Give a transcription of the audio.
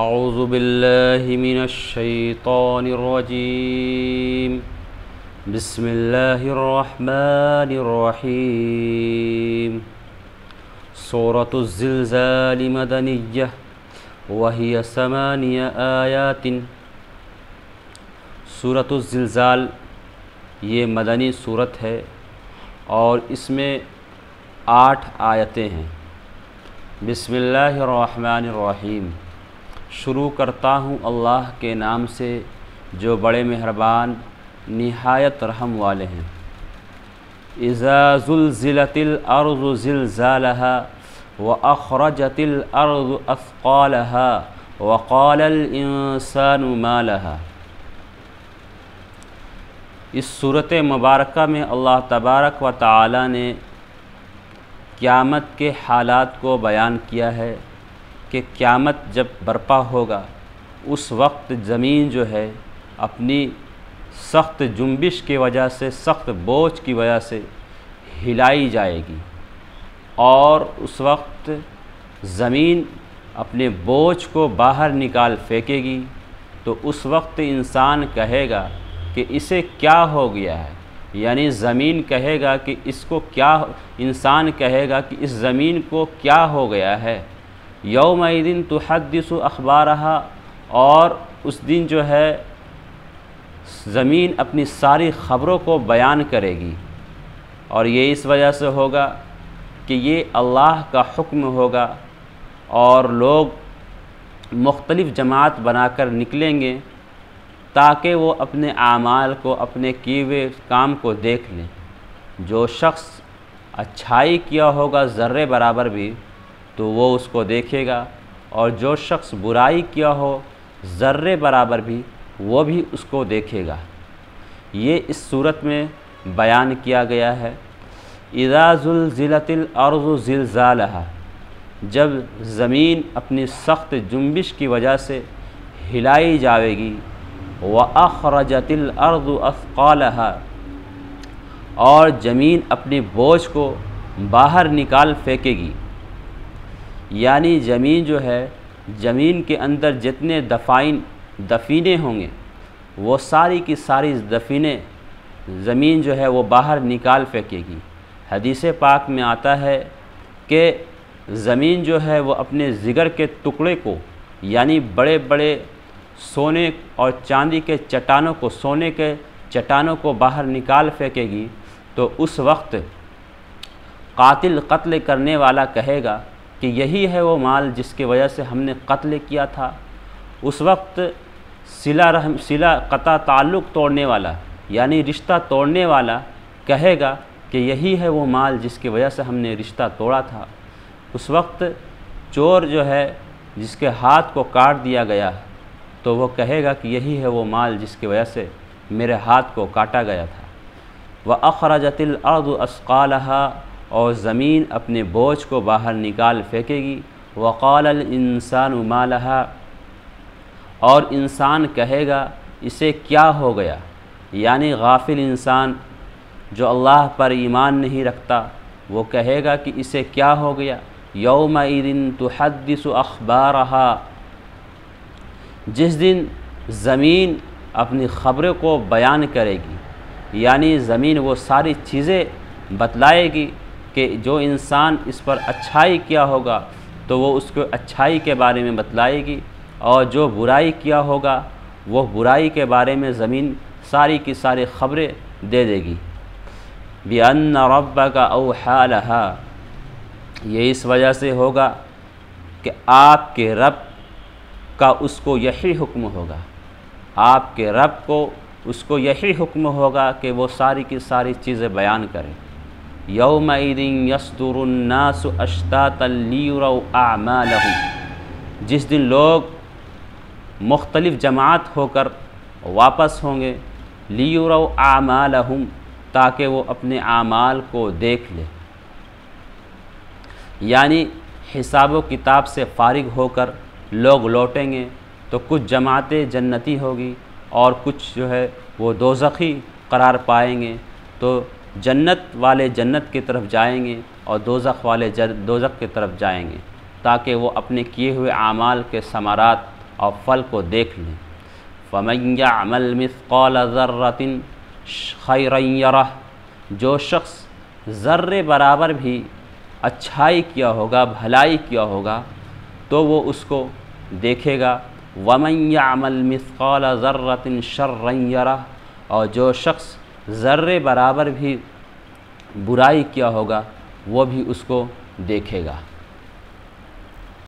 اعوذ باللہ من الشیطان الرجیم بسم اللہ الرحمن الرحیم سورة الزلزال مدنیہ وہی 8 آیات۔ سورة الزلزال یہ مدنی صورت ہے اور اس میں 8 آیتیں ہیں۔ بسم اللہ الرحمن الرحیم، شروع کرتا ہوں اللہ کے نام سے جو بڑے مہربان نہایت رحم والے ہیں۔ اذا زلزلت الارض زلزالها واخرجت الارض اثقالها وقال الانسان ما لها۔ اس صورت مبارکہ میں اللہ تبارک و تعالی نے قیامت کے حالات کو بیان کیا ہے کہ قیامت جب برپا ہوگا اس وقت زمین جو ہے اپنی سخت جنبش کی وجہ سے، سخت بوجھ کی وجہ سے ہلائی جائے گی، اور اس وقت زمین اپنے بوجھ کو باہر نکال پھینکے گی، تو اس وقت انسان کہے گا کہ اسے کیا ہو گیا ہے، یعنی زمین کہے گا کہ اس کو کیا، انسان کہے گا کہ اس زمین کو کیا ہو گیا ہے۔ یومئذ تحدث اخبارہا، اور اس دن جو ہے زمین اپنی ساری خبروں کو بیان کرے گی، اور یہ اس وجہ سے ہوگا کہ یہ اللہ کا حکم ہوگا، اور لوگ مختلف جماعت بنا کر نکلیں گے تاکہ وہ اپنے اعمال کو، اپنے کیے ہوئے کام کو دیکھ لیں۔ جو شخص اچھائی کیا ہوگا ذرے برابر بھی تو وہ اس کو دیکھے گا، اور جو شخص برائی کیا ہو ذرے برابر بھی وہ بھی اس کو دیکھے گا۔ یہ اس صورت میں بیان کیا گیا ہے۔ اذا زلزلت الارض زلزالہا، جب زمین اپنی سخت جنبش کی وجہ سے ہلائی جائے گی، وَأَخْرَجَتِ الْأَرْضُ أَثْقَالَهَا، اور زمین اپنی بوجھ کو باہر نکال پھینکے گی، یعنی زمین جو ہے، زمین کے اندر جتنے دفینے ہوں گے وہ ساری کی ساری دفینے زمین جو ہے وہ باہر نکال پھینکے گی۔ حدیث پاک میں آتا ہے کہ زمین جو ہے وہ اپنے جگر کے ٹکڑے کو، یعنی بڑے بڑے سونے اور چاندی کے چٹانوں کو، سونے کے چٹانوں کو باہر نکال پھینکے گی، تو اس وقت قاتل قتل کرنے والا کہے گا کہ یہی ہے وہ مال جس کی وجہ سے ہم نے قتل کیا تھا۔ اس وقت صلہ قطع تعلق توڑنے والا، یعنی رشتہ توڑنے والا کہے گا کہ یہی ہے وہ مال جس کی وجہ سے ہم نے رشتہ توڑا تھا۔ اس وقت چور جو ہے جس کے ہاتھ کو کاٹ دیا گیا تو وہ کہے گا کہ یہی ہے وہ مال جس کی وجہ سے میرے ہاتھ کو کاٹا گیا تھا۔ وَأَخْرَجَتِ الْأَرْضُ أَثْقَالَهَا، اور زمین اپنے بوجھ کو باہر نکال پھینکے گی۔ وَقَالَ الْإِنسَانُ مَا لَهَا، اور انسان کہے گا اسے کیا ہو گیا، یعنی غافل انسان جو اللہ پر ایمان نہیں رکھتا وہ کہے گا کہ اسے کیا ہو گیا۔ یومئذ تحدث اخبارہا، جس دن زمین اپنی خبروں کو بیان کرے گی، یعنی زمین وہ ساری چیزیں بتلائے گی کہ جو انسان اس پر اچھائی کیا ہوگا تو وہ اس کو اچھائی کے بارے میں بتلائے گی، اور جو برائی کیا ہوگا وہ برائی کے بارے میں زمین ساری کی ساری خبریں دے دے گی۔ بِأَنَّ رَبَّكَ أَوْحَىٰ لَهَا، یہ اس وجہ سے ہوگا کہ آپ کے رب کا اس کو یہی حکم ہوگا، آپ کے رب کو اس کو یہی حکم ہوگا کہ وہ ساری کی ساری چیزیں بیان کرے۔ یومئذ یصدر الناس اشتاتا لیروا اعمالہم، جس دن لوگ مختلف جماعت ہو کر واپس ہوں گے، لیروا اعمالہم، تاکہ وہ اپنے اعمال کو دیکھ لے، یعنی حساب و کتاب سے فارغ ہو کر لوگ لوٹیں گے تو کچھ جماعتیں جنتی ہوگی اور کچھ جو ہے وہ دوزخی قرار پائیں گے، تو جنت والے جنت کی طرف جائیں گے اور دوزخ والے دوزخ کی طرف جائیں گے، تاکہ وہ اپنے کیے ہوئے اعمال کے ثمرات اور پھل کو دیکھ لیں۔ فَمَن يَعْمَلْ مِثْقَالَ ذَرَّةٍ خَيْرًا يَرَهُ، جو شخص ذرے برابر بھی اچھائی کیا ہوگا، بھلائی کیا ہوگا تو وہ اس کو دیکھے گا۔ وَمَن يَعْمَلْ مِثْقَالَ ذَرَّةٍ شَرًّا يَرَهُ، اور جو شخص ذرے برابر بھی برائی کیا ہوگا وہ بھی اس کو دیکھے گا۔